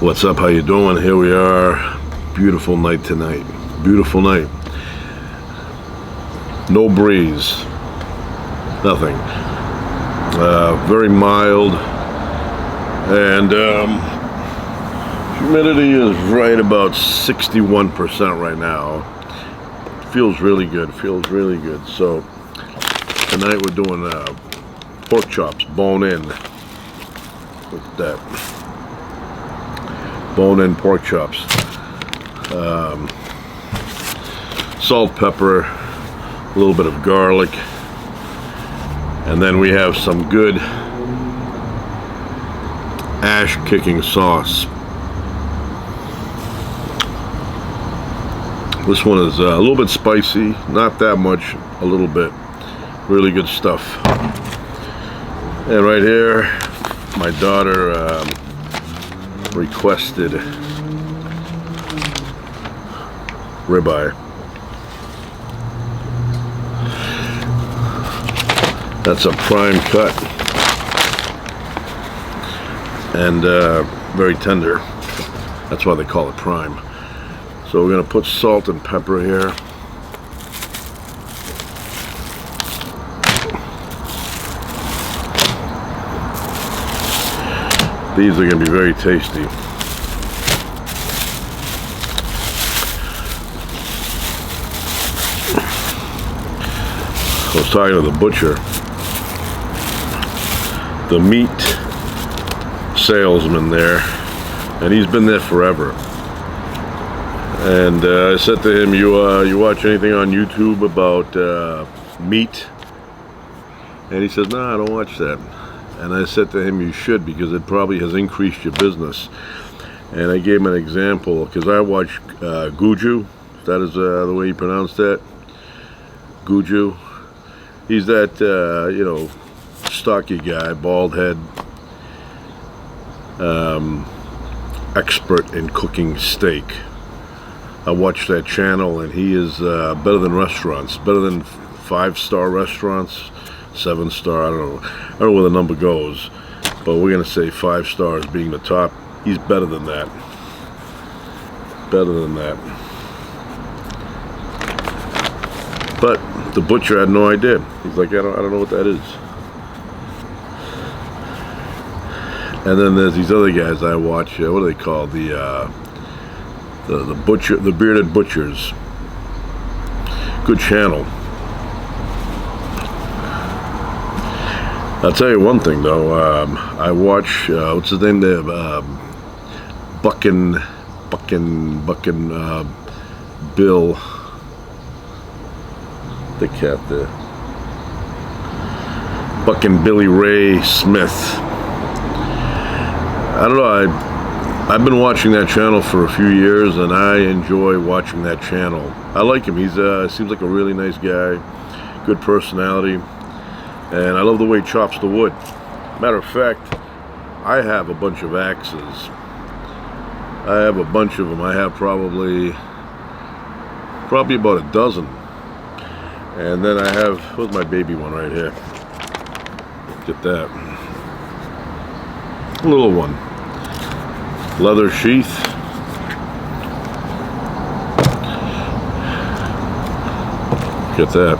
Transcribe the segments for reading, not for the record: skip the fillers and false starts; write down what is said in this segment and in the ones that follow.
What's up? How you doing? Here we are. Beautiful night tonight. Beautiful night. No breeze. Nothing. Very mild. And humidity is right about 61% right now. Feels really good. Feels really good. So tonight we're doing pork chops, bone in. Look at that. Bone-in pork chops, salt, pepper, a little bit of garlic, and then we have some good ash-kicking sauce. This one is a little bit spicy, not that much, a little bit. Really good stuff. And right here, my daughter requested ribeye. That's a prime cut and very tender. That's why they call it prime. So we're going to put salt and pepper here. These are going to be very tasty. I was talking to the butcher, the meat salesman there, and he's been there forever. And I said to him, you watch anything on YouTube about meat? And he says, no, I don't watch that. And I said to him, you should, because it probably has increased your business. And I gave him an example, because I watch Guju. That is the way you pronounce that. Guju. He's that, stocky guy, bald head, expert in cooking steak. I watch that channel, and he is better than restaurants, better than 5-star restaurants. 7-star, I don't know where the number goes, but we're gonna say 5 stars being the top. He's better than that. Better than that. But the butcher had no idea. He's like, I don't know what that is. And then there's these other guys I watch. What are they called? The butcher, the bearded butchers. Good channel. I'll tell you one thing though, I watch, what's his name there, Buckin, Bill, the cat there, Buckin Billy Ray Smith. I don't know, I've been watching that channel for a few years, and I enjoy watching that channel. I like him. He's seems like a really nice guy, good personality. And I love the way he chops the wood. Matter of fact, I have a bunch of axes. I have a bunch of them. I have probably about a dozen. And then I have, where's my baby one right here? Get that. Little one. Leather sheath. Get that.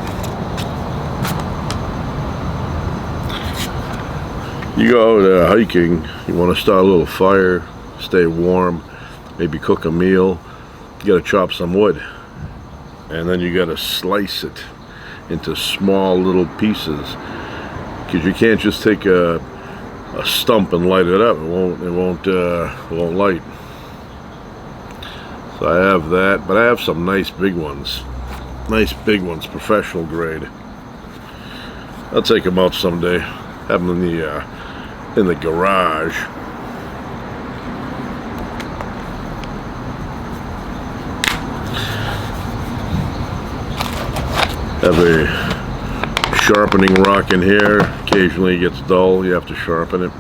You go out hiking, you want to start a little fire, stay warm, maybe cook a meal, you got to chop some wood. And then you got to slice it into small little pieces, because you can't just take a stump and light it up. It won't light. So I have that, but I have some nice big ones. Nice big ones, professional grade. I'll take them out someday. Have them in the garage. Have a sharpening rock in here. Occasionally it gets dull, you have to sharpen it.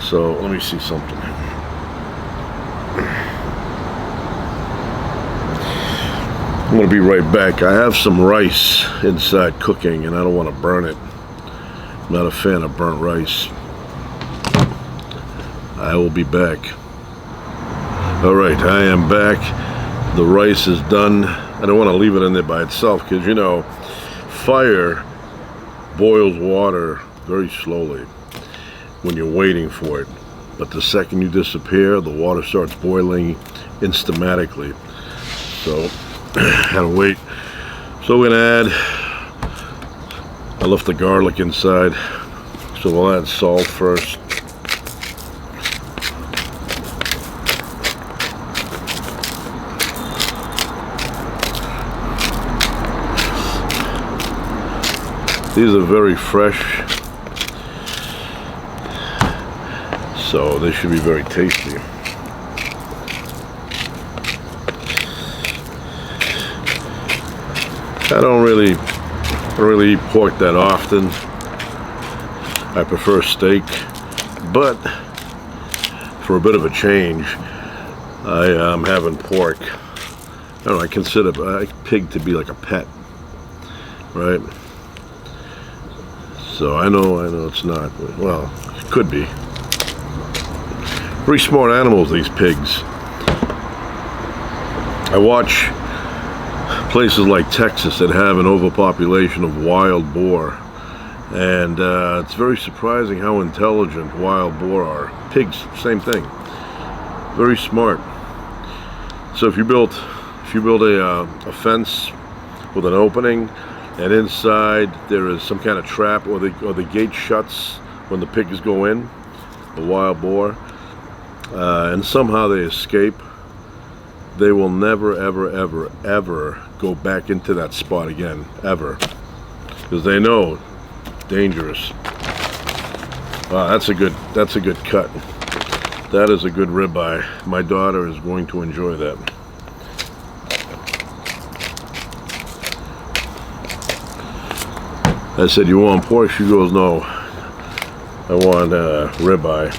So let me see something. I'm going to be right back. I have some rice inside cooking and I don't want to burn it. I'm not a fan of burnt rice. I will be back. All right, I am back. The rice is done. I don't want to leave it in there by itself because, you know, fire boils water very slowly when you're waiting for it. But the second you disappear, the water starts boiling instantly. So, gotta wait. So we're gonna add, I left the garlic inside, so we'll add salt first. These are very fresh, so they should be very tasty. I don't really eat pork that often. I prefer steak, but for a bit of a change, I am having pork. I don't know, I consider a pig to be like a pet, right? So I know it's not, but, well, it could be. Very smart animals, these pigs. I watch places like Texas that have an overpopulation of wild boar, and it's very surprising how intelligent wild boar are. Pigs, same thing. Very smart. So if you build a fence with an opening, and inside there is some kind of trap, or the gate shuts when the pigs go in, the wild boar, and somehow they escape, they will never ever go back into that spot again, ever, because they know dangerous. Wow, that's a good cut. That is a good ribeye. My daughter is going to enjoy that. I said, "You want pork?" She goes, "No, I want ribeye."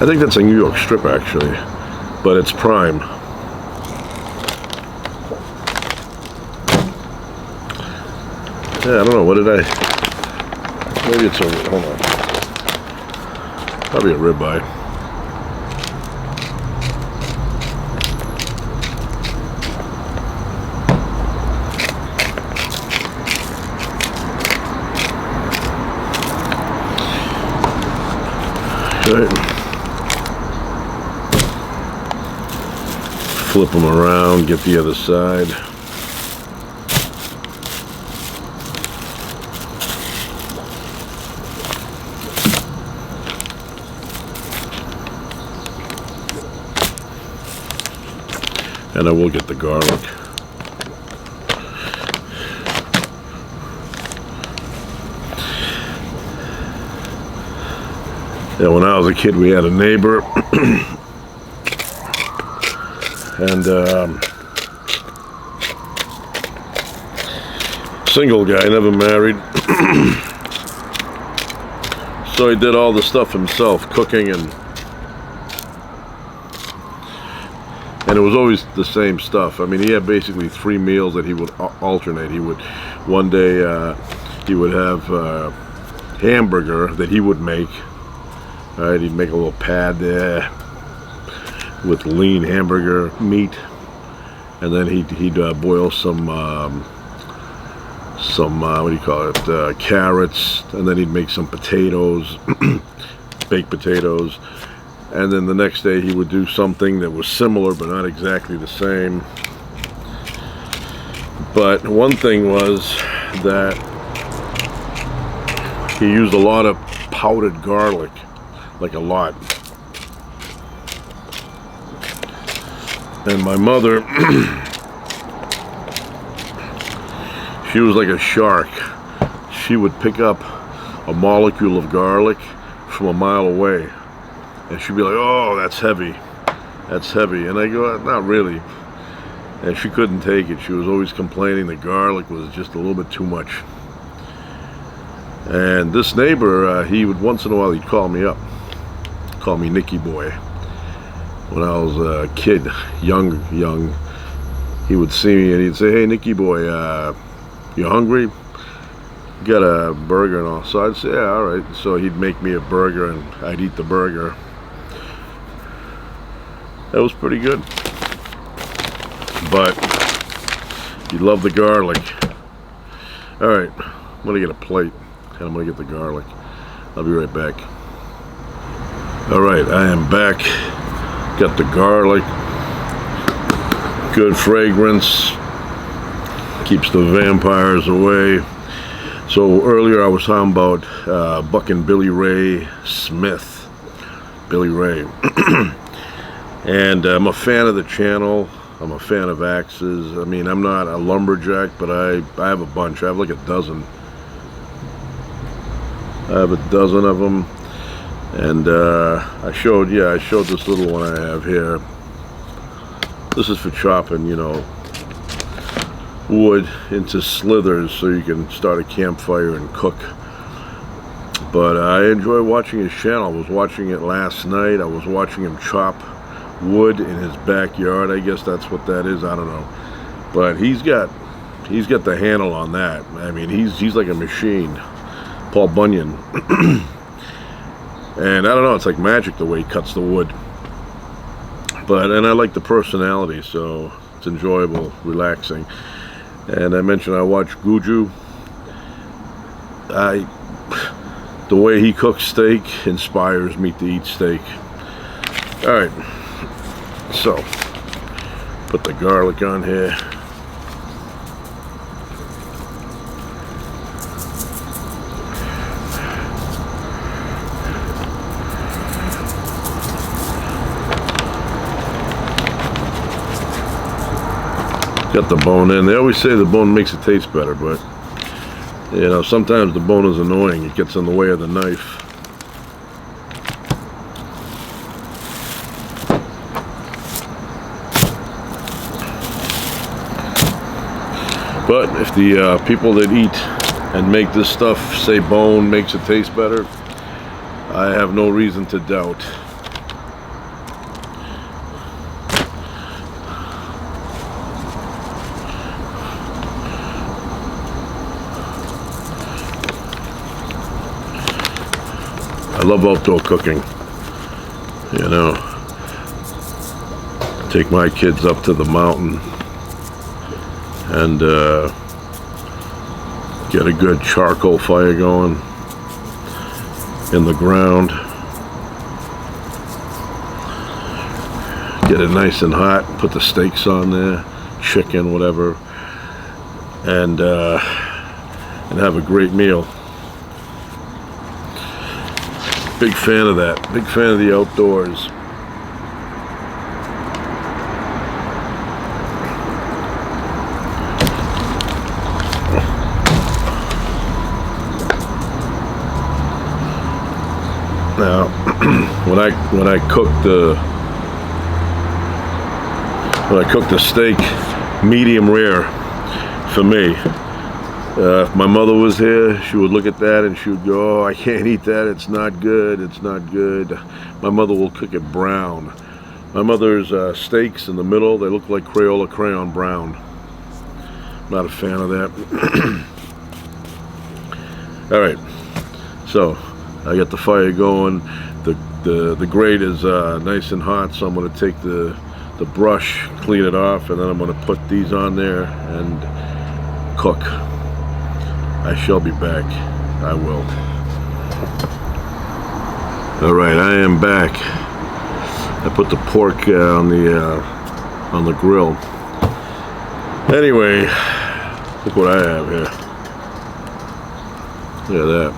I think that's a New York strip, actually, but it's prime. Yeah, I don't know, what did I... Maybe it's a... hold on. Probably a ribeye. Right. Flip them around, get the other side. And I will get the garlic. Yeah, when I was a kid, we had a neighbor, and single guy, never married. So he did all the stuff himself, cooking, and it was always the same stuff. I mean, he had basically 3 meals that he would alternate. He would, one day, he would have hamburger that he would make. All right, he'd make a little pad there with lean hamburger meat, and then he'd boil some what do you call it, carrots, and then he'd make some potatoes, baked potatoes, and then the next day he would do something that was similar but not exactly the same. But one thing was that he used a lot of powdered garlic, like a lot. And my mother, she was like a shark. She would pick up a molecule of garlic from a mile away, and she'd be like, "Oh, that's heavy, that's heavy." And I go, "Not really." And she couldn't take it. She was always complaining the garlic was just a little bit too much. And this neighbor, he would, once in a while, he'd call me up, call me Nicky Boy. When I was a kid, young, he would see me and he'd say, "Hey, Nicky boy, you hungry? Got a burger?" And all. So I'd say, "Yeah, all right." So he'd make me a burger and I'd eat the burger. That was pretty good. But you love the garlic. All right, I'm gonna get a plate and I'm gonna get the garlic. I'll be right back. All right, I am back. Got the garlic. Good fragrance. Keeps the vampires away. So earlier I was talking about Buckin Billy Ray Smith. Billy Ray. And I'm a fan of the channel. I'm a fan of axes. I mean, I'm not a lumberjack, but I have a bunch. I have like a dozen. I have a dozen of them. And I showed this little one I have here. This is for chopping, you know, wood into slithers so you can start a campfire and cook. But I enjoy watching his channel. I was watching it last night. I was watching him chop wood in his backyard. I guess that's what that is. I don't know. But he's got the handle on that. I mean, he's like a machine. Paul Bunyan. And I don't know, it's like magic the way he cuts the wood. And I like the personality, so it's enjoyable, relaxing. And I mentioned I watch Guju. The way he cooks steak inspires me to eat steak. All right, so put the garlic on here. Got the bone in. They always say the bone makes it taste better, but you know, sometimes the bone is annoying. It gets in the way of the knife. But if the people that eat and make this stuff say bone makes it taste better, I have no reason to doubt. I love outdoor cooking, you know. Take my kids up to the mountain and get a good charcoal fire going in the ground. Get it nice and hot, put the steaks on there, chicken, whatever, and have a great meal. Big fan of that. Big fan of the outdoors. Now, when I cook the steak, medium rare for me. If my mother was here, she would look at that and she would go, "Oh, I can't eat that. It's not good. It's not good." My mother will cook it brown. My mother's steaks in the middle, they look like Crayola crayon brown. Not a fan of that. All right, so I got the fire going. The grate is nice and hot, so I'm going to take the brush, clean it off, and then I'm going to put these on there and cook. I shall be back. I will. All right, I am back. I put the pork on the grill. Anyway, look what I have here. Look at that.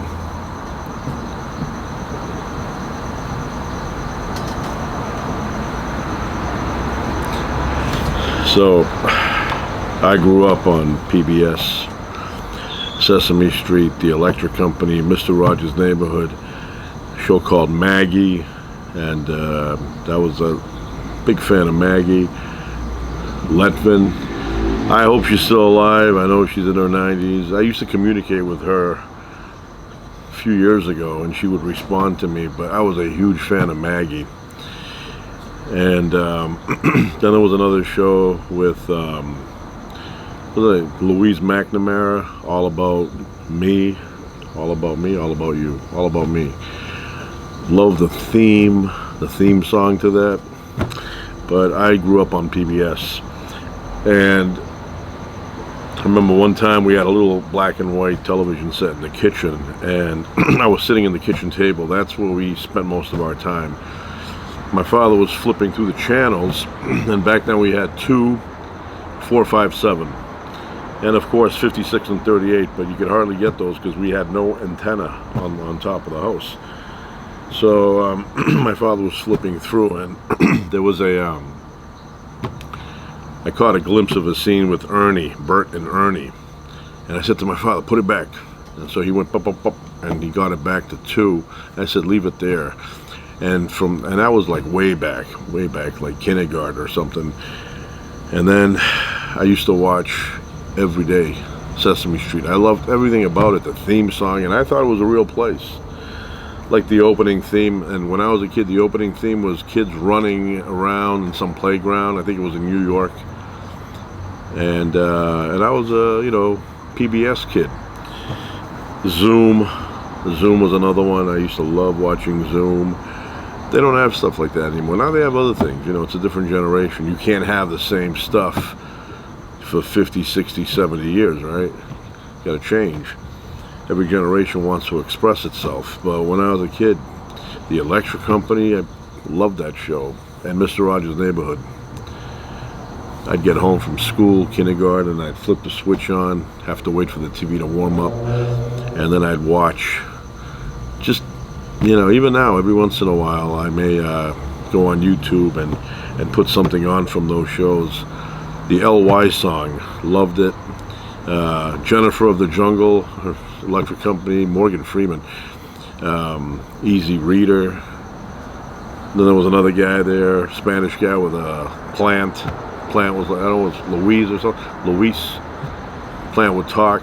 So, I grew up on PBS, Sesame Street, The Electric Company, Mr. Rogers' Neighborhood, a show called Maggie, and I was a big fan of Maggie. Letvin, I hope she's still alive. I know she's in her 90s. I used to communicate with her a few years ago, and she would respond to me, but I was a huge fan of Maggie. And then there was another show with Louise McNamara, All About Me, All About Me, All About You, All About Me. Love the theme song to that. But I grew up on PBS, and I remember one time we had a little black and white television set in the kitchen, and I was sitting in the kitchen table. That's where we spent most of our time. My father was flipping through the channels, and back then we had 2, 4, 5, 7, and of course 56 and 38, but you could hardly get those because we had no antenna on top of the house. So my father was flipping through, and there was I caught a glimpse of a scene with Bert and Ernie, and I said to my father, put it back. And so he went pop, pop, pop, and he got it back to 2. I said, leave it there. And that was like way back, like kindergarten or something. And then I used to watch every day Sesame Street. I loved everything about it, the theme song, and I thought it was a real place. Like the opening theme, and when I was a kid, the opening theme was kids running around in some playground. I think it was in New York. And I was a PBS kid. Zoom was another one. I used to love watching Zoom. They don't have stuff like that anymore. Now they have other things. It's a different generation. You can't have the same stuff for 50, 60, 70 years, right? Got to change. Every generation wants to express itself. But when I was a kid, the Electric Company, I loved that show. And Mr. Rogers' Neighborhood. I'd get home from school, kindergarten, and I'd flip the switch on, have to wait for the TV to warm up, and then I'd watch. Just, even now, every once in a while, I may go on YouTube and put something on from those shows. The LY song, loved it. Jennifer of the Jungle, her Electric Company, Morgan Freeman, Easy Reader. Then there was another guy there, Spanish guy with a plant. Plant was, I don't know, it's Louise or something. Luis. Plant would talk.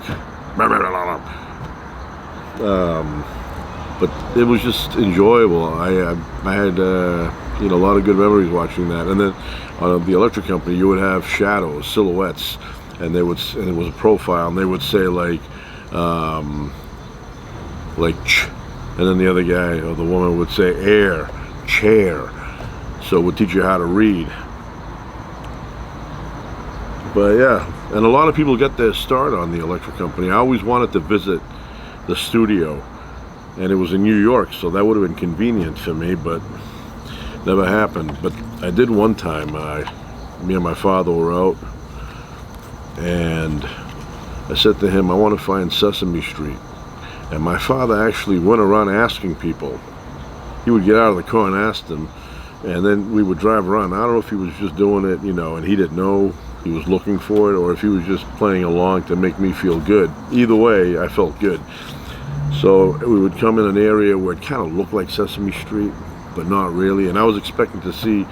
But it was just enjoyable. I had a lot of good memories watching that. And then on the Electric Company, you would have shadows, silhouettes, and it was a profile, and they would say like ch, and then the other guy or the woman would say air, chair. So it would teach you how to read. But yeah, and a lot of people get their start on the Electric Company. I always wanted to visit the studio, and it was in New York, so that would have been convenient for me, but never happened. But I did one time. Me and my father were out, and I said to him, I want to find Sesame Street. And my father actually went around asking people. He would get out of the car and ask them, and then we would drive around. I don't know if he was just doing it, and he didn't know he was looking for it, or if he was just playing along to make me feel good. Either way, I felt good. So we would come in an area where it kind of looked like Sesame Street, but not really. And I was expecting to see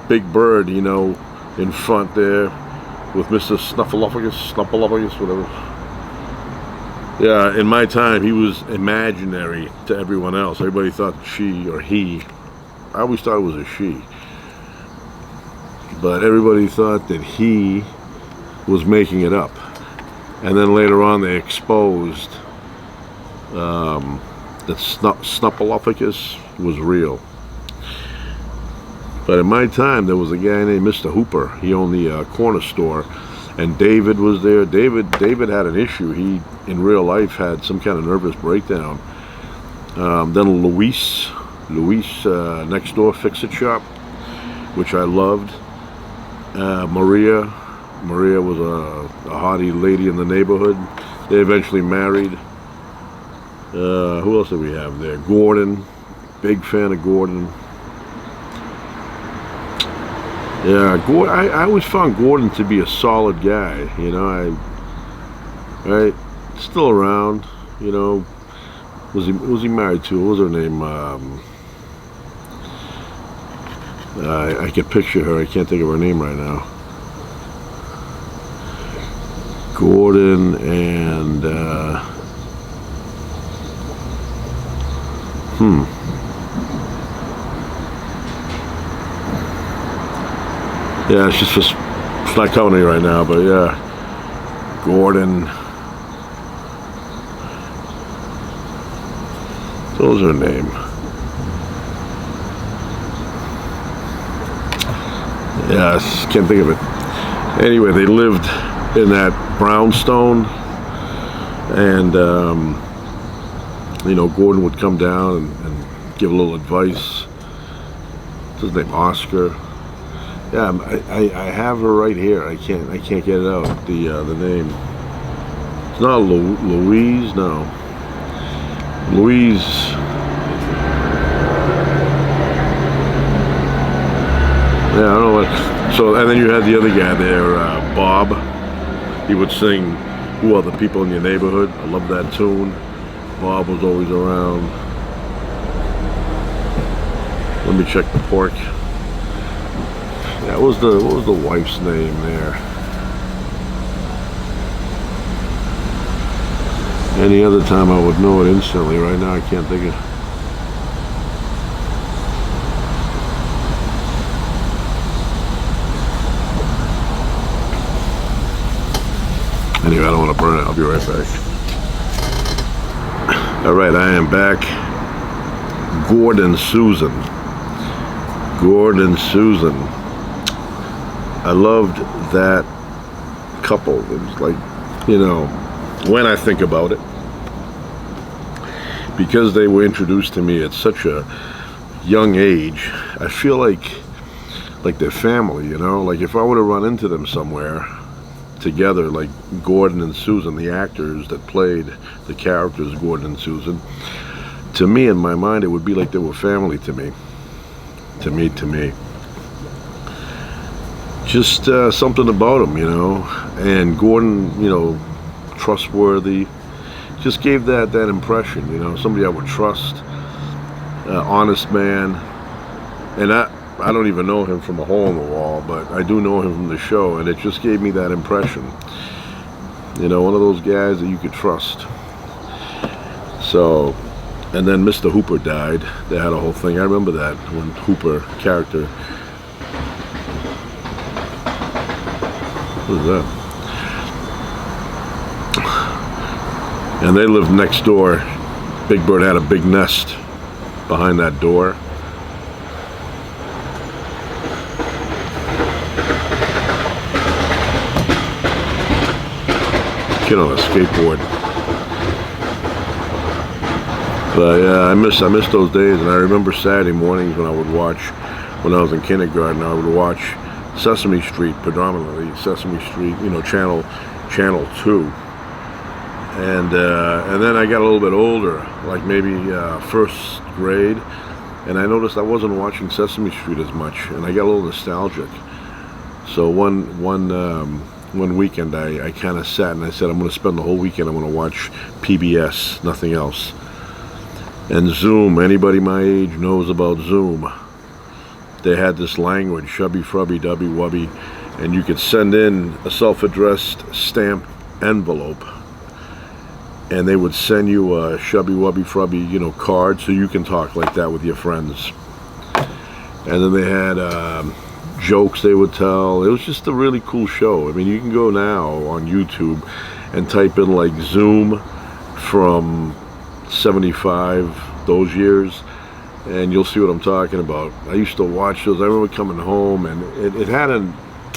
Big Bird, in front there with Mr. Snuffleupagus, whatever. Yeah, in my time, he was imaginary to everyone else. Everybody thought she or he. I always thought it was a she. But everybody thought that he was making it up. And then later on they exposed that Snuffleupagus was real. But in my time there was a guy named Mr. Hooper. He owned the corner store, and David was there. David had an issue. He in real life had some kind of nervous breakdown. Then Luis next door Fix-It Shop, which I loved. Maria was a haughty lady in the neighborhood. They eventually married. Who else did we have there? Gordon, big fan of Gordon. Yeah, Gordon. I always found Gordon to be a solid guy. Right, still around. Was he married to? What was her name? I can picture her. I can't think of her name right now. Gordon and Yeah, it's not coming to me right now, but yeah, Gordon. What was her name? Yeah, I can't think of it. Anyway, they lived in that brownstone, and you know, Gordon would come down and give a little advice. What's his name? Oscar. Yeah, I have her right here. I can't get it out. The name. It's not Louise. No. Louise. Yeah, I don't know what. So, and then you had the other guy there, Bob. He would sing "Who Are the People in Your Neighborhood." I love that tune. Bob was always around. Let me check the pork. Yeah, what was the wife's name there? Any other time I would know it instantly. Right now I can't think of. Anyway, I don't want to burn it. I'll be right back. Alright, I am back. Gordon Susan. I loved that couple. It was like, you know, when I think about it, because they were introduced to me at such a young age, I feel like they're family, you know? Like if I were to run into them somewhere together, like Gordon and Susan, the actors that played the characters Gordon and Susan, to me, in my mind, it would be like they were family to me. To me. Just something about them, you know. And Gordon, you know, trustworthy. Just gave that impression, you know, somebody I would trust, honest man. And I don't even know him from a hole in the wall, but I do know him from the show, and it just gave me that impression. You know, one of those guys that you could trust. So, and then Mr. Hooper died. They had a whole thing. I remember that when Hooper character. What is that? And they lived next door. Big Bird had a big nest behind that door. Kid on a skateboard. But yeah, I miss those days, and I remember Saturday mornings when I would watch, when I was in kindergarten, I would watch Sesame Street, predominantly Sesame Street, you know, channel 2. And then I got a little bit older, like maybe first grade, and I noticed I wasn't watching Sesame Street as much, and I got a little nostalgic. So one weekend I kind of sat and I said, I'm going to spend the whole weekend, I'm going to watch PBS, nothing else. And Zoom, anybody my age knows about Zoom. They had this language, shubby, frubby, dubby, wubby, and you could send in a self-addressed stamped envelope, and they would send you a shubby, wubby, frubby, you know, card, so you can talk like that with your friends. And then they had jokes they would tell. It was just a really cool show. I mean, you can go now on YouTube and type in like Zoom from 75, those years, and you'll see what I'm talking about. I used to watch those. I remember coming home, and it had an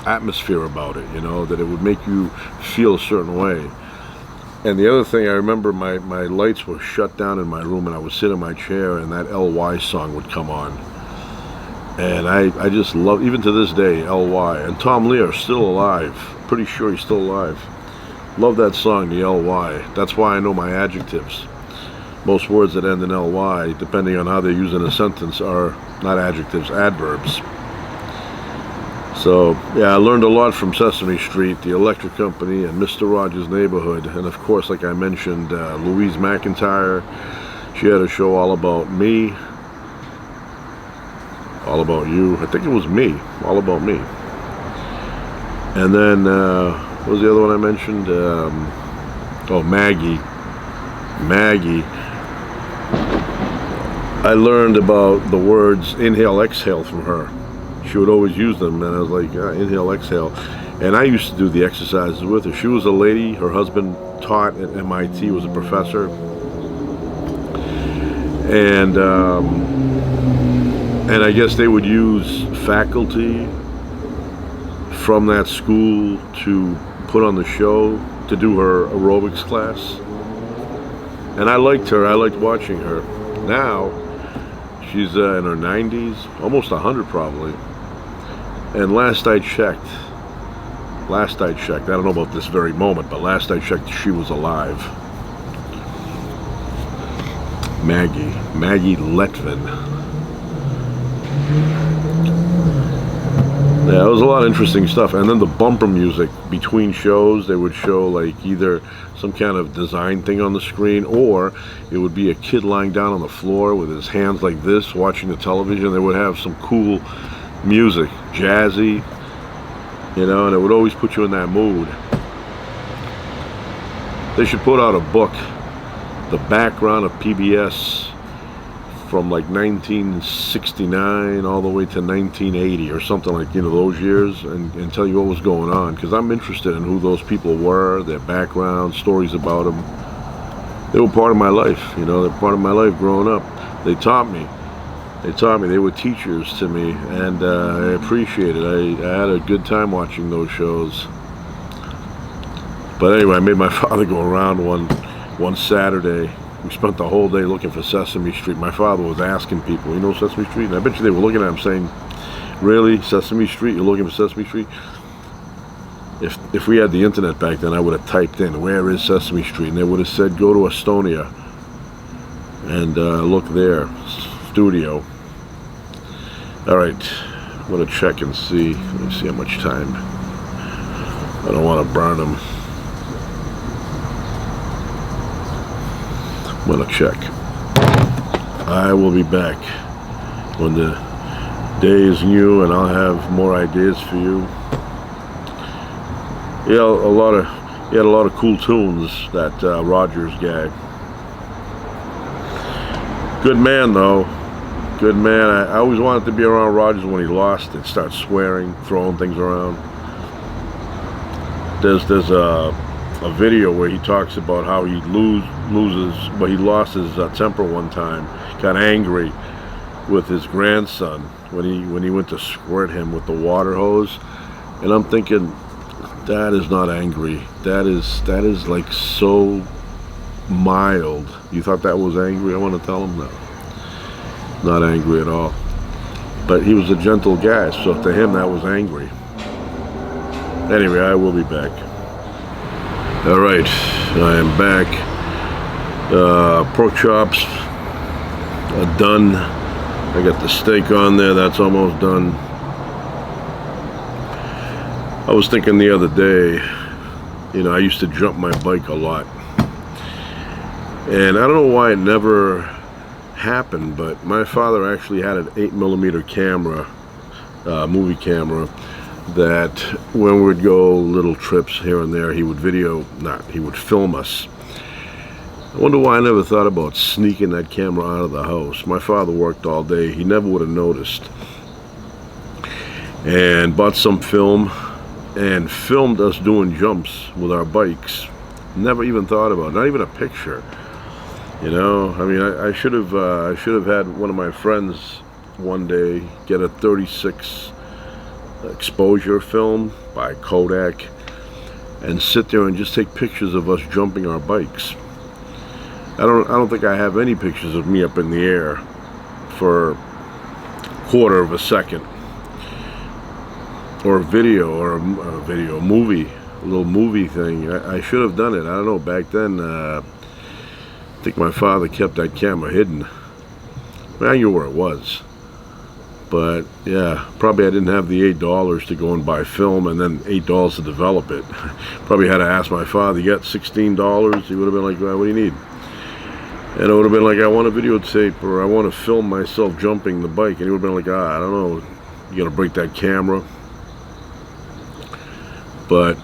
atmosphere about it, you know, that it would make you feel a certain way. And the other thing, I remember my lights were shut down in my room, and I would sit in my chair, and that LY song would come on. And I just love, even to this day, LY. And Tom Lear is still alive. Pretty sure he's still alive. Love that song, the LY. That's why I know my adjectives. Most words that end in LY, depending on how they're used in a sentence, are not adjectives, adverbs. So, yeah, I learned a lot from Sesame Street, the Electric Company, and Mr. Rogers' Neighborhood. And, of course, like I mentioned, Louise McIntyre. She had a show all about me, all about you. I think it was me, all about me. And then, what was the other one I mentioned? Oh, Maggie. I learned about the words inhale, exhale from her. she would always use them, and I was like, inhale, exhale. And I used to do the exercises with her. She was a lady. Her husband taught at MIT, was a professor. And I guess they would use faculty from that school to put on the show to do her aerobics class. And I liked her. I liked watching her. Now, she's in her 90s, almost 100 probably. And last I checked, I don't know about this very moment, but last I checked, she was alive. Maggie Letvin. Yeah, it was a lot of interesting stuff. And then the bumper music between shows, they would show like either some kind of design thing on the screen, or it would be a kid lying down on the floor with his hands like this watching the television. They would have some cool music, jazzy, you know, and it would always put you in that mood. They should put out a book, the background of PBS from like 1969 all the way to 1980 or something, like, you know, those years, and tell you what was going on, because I'm interested in who those people were, their background, stories about them. They were part of my life, you know, they're part of my life growing up. They taught me, they were teachers to me, and I appreciate it. I had a good time watching those shows. But anyway, I made my father go around one Saturday. We spent the whole day looking for Sesame Street. My father was asking people, you know Sesame Street? And I bet you they were looking at him saying, really, Sesame Street? You're looking for Sesame Street? If we had the internet back then, I would have typed in, where is Sesame Street? And they would have said, go to Estonia and look there, studio. All right, I'm gonna check and see. Let me see how much time. I don't want to burn them. I'm gonna check. I will be back when the day is new, and I'll have more ideas for you. He had a lot of cool tunes, that Rogers guy. Good man though. Good man. I always wanted to be around Rogers when he lost and start swearing, throwing things around. There's a video where he talks about how he loses, but he lost his temper one time, got angry with his grandson when he went to squirt him with the water hose, and I'm thinking, that is not angry. That is like so mild. You thought that was angry? I want to tell him no, not angry at all. But he was a gentle guy, so to him that was angry. Anyway, I will be back. All right, I am back. Pork chops are done. I got the steak on there, that's almost done. I was thinking the other day, you know, I used to jump my bike a lot. And I don't know why it never happened, but my father actually had an 8mm camera, movie camera, that when we would go little trips here and there, he would film us. I wonder why I never thought about sneaking that camera out of the house. My father worked all day, he never would have noticed. And bought some film and filmed us doing jumps with our bikes. Never even thought about it, not even a picture. You know, I mean, I should have had one of my friends one day get a 36 exposure film by Kodak and sit there and just take pictures of us jumping our bikes. I don't think I have any pictures of me up in the air for a quarter of a second, or a movie, a little movie thing. I should have done it. I don't know, back then I think my father kept that camera hidden. I knew where it was. But yeah, probably I didn't have the $8 to go and buy film and then $8 to develop it. Probably had to ask my father, you got $16? He would have been like, well, what do you need? And it would have been like, I want a videotape, or I want to film myself jumping the bike. And he would have been like, I don't know, you gotta break that camera. But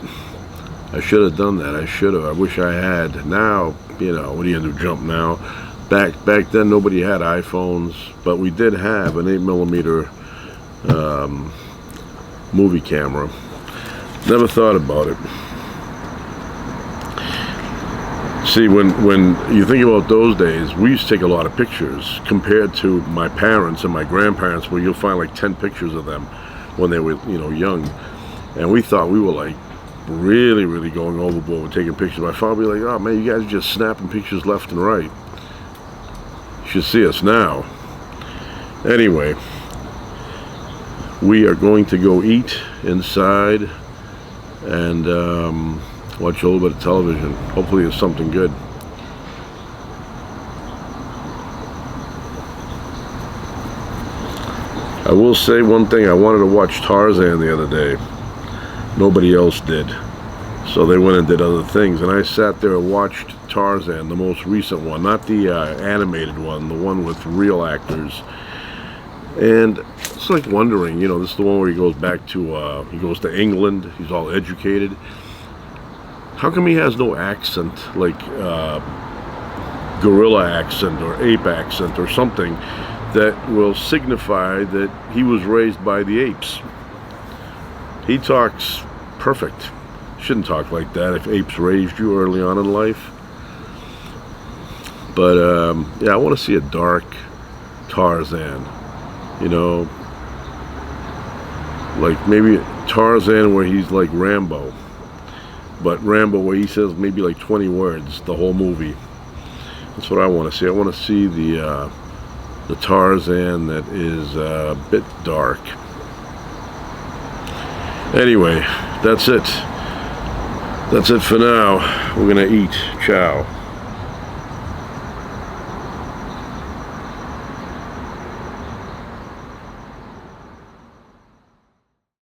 I should have done that. I should have. I wish I had. Now, you know, what are you gonna do, jump now? Back then, nobody had iPhones, but we did have an 8mm movie camera. Never thought about it. See, when you think about those days, we used to take a lot of pictures compared to my parents and my grandparents, where you'll find like 10 pictures of them when they were, young. And we thought we were like really, really going overboard with taking pictures. My father would be like, "Oh man, you guys are just snapping pictures left and right. You should see us now." Anyway, we are going to go eat inside and watch a little bit of television. Hopefully it's something good. I will say one thing. I wanted to watch Tarzan the other day. Nobody else did. So they went and did other things. And I sat there and watched Tarzan, the most recent one. Not the animated one, the one with real actors. And it's like wondering, this is the one where he goes back to, he goes to England. He's all educated. How come he has no accent, like gorilla accent or ape accent or something that will signify that he was raised by the apes? He talks perfect. Shouldn't talk like that if apes raised you early on in life. But yeah, I want to see a dark Tarzan. Like maybe Tarzan where he's like Rambo. But Rambo where he says maybe like 20 words the whole movie. That's what I want to see. I want to see the Tarzan that is a bit dark. Anyway, that's it. That's it for now. We're gonna eat. Ciao.